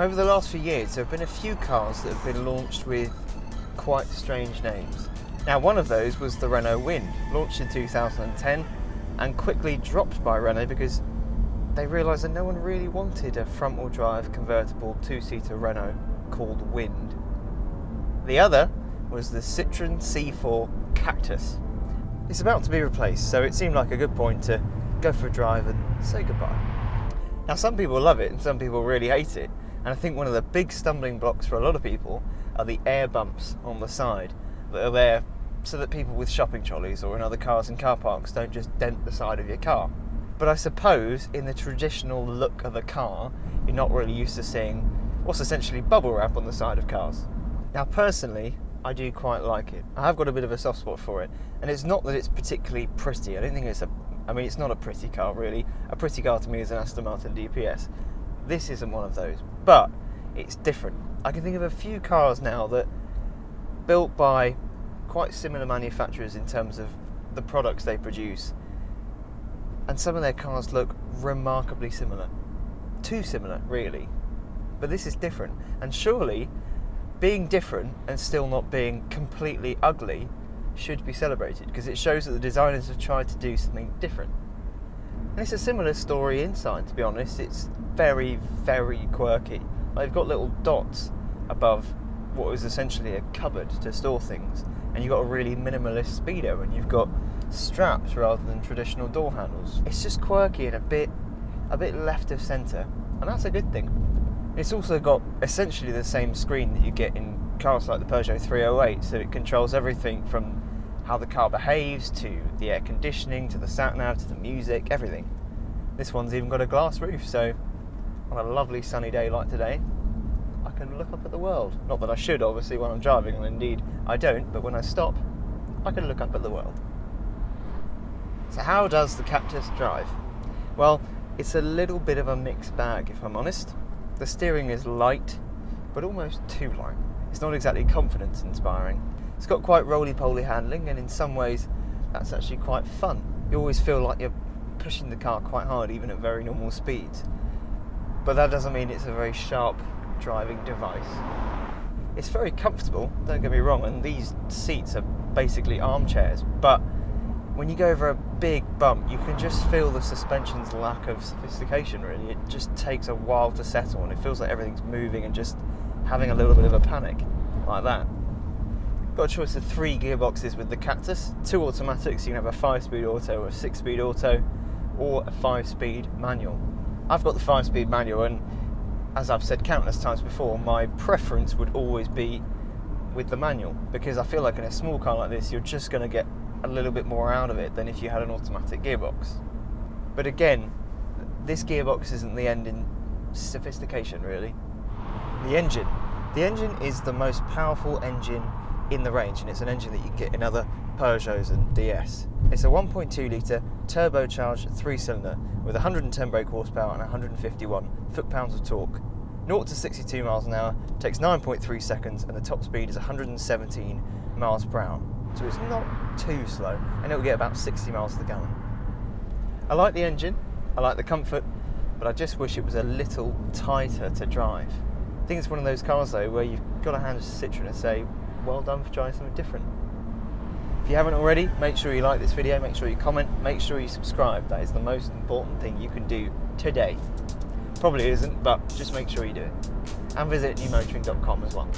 Now, over the last few years, there have been a few cars that have been launched with quite strange names. Now, one of those was the Renault Wind, launched in 2010 and quickly dropped by Renault because they realised that no one really wanted a front-wheel drive convertible two-seater Renault called Wind. The other was the Citroen C4 Cactus. It's about to be replaced, so it seemed like a good point to go for a drive and say goodbye. Now, some people love it and some people really hate it, and I think one of the big stumbling blocks for a lot of people are the air bumps on the side that are there so that people with shopping trolleys or in other cars in car parks don't just dent the side of your car. But I suppose in the traditional look of a car, you're not really used to seeing what's essentially bubble wrap on the side of cars. Now, personally, I do quite like it. I have got a bit of a soft spot for it, and it's not that it's particularly pretty. I don't think it's not a pretty car really. A pretty car to me is an Aston Martin DPS. This isn't one of those, but it's different. I can think of a few cars now that built by quite similar manufacturers in terms of the products they produce, and some of their cars look remarkably similar. Too similar, really. But this is different, and surely being different and still not being completely ugly should be celebrated, because it shows that the designers have tried to do something different. And it's a similar story inside, to be honest. It's very, very quirky. They've got little dots above what is essentially a cupboard to store things, and you've got a really minimalist speedo, and you've got straps rather than traditional door handles. It's just quirky and a bit left of centre, and that's a good thing. It's also got essentially the same screen that you get in cars like the Peugeot 308, so it controls everything from how the car behaves, to the air conditioning, to the sat-nav, to the music, everything. This one's even got a glass roof, so on a lovely sunny day like today, I can look up at the world. Not that I should, obviously, when I'm driving, and indeed I don't, but when I stop, I can look up at the world. So how does the Cactus drive? Well, it's a little bit of a mixed bag, if I'm honest. The steering is light, but almost too light. It's not exactly confidence-inspiring. It's got quite roly-poly handling, and in some ways, that's actually quite fun. You always feel like you're pushing the car quite hard, even at very normal speeds. But that doesn't mean it's a very sharp driving device. It's very comfortable, don't get me wrong, and these seats are basically armchairs, but when you go over a big bump, you can just feel the suspension's lack of sophistication, really. It just takes a while to settle, and it feels like everything's moving and just having a little bit of a panic, like that. Got a choice of 3 gearboxes with the Cactus, 2 automatics. You can have a 5-speed auto, a 6-speed auto, or a 5-speed manual. I've got the 5-speed manual, and as I've said countless times before, my preference would always be with the manual, because I feel like in a small car like this, you're just going to get a little bit more out of it than if you had an automatic gearbox. But again, this gearbox isn't the end in sophistication, really. The engine is the most powerful engine in the range, and it's an engine that you can get in other Peugeots and DS. It's a 1.2 litre turbocharged 3-cylinder with 110 brake horsepower and 151 foot-pounds of torque. 0 to 62 miles an hour takes 9.3 seconds, and the top speed is 117 miles per hour. So it's not too slow, and it'll get about 60 miles to the gallon. I like the engine, I like the comfort, but I just wish it was a little tighter to drive. I think it's one of those cars though where you've got to hand it to Citroen and say, well done for trying something different. If you haven't already, make sure you like this video, make sure you comment, make sure you subscribe. That is the most important thing you can do today. Probably isn't, but just make sure you do it. And visit newmotoring.com as well.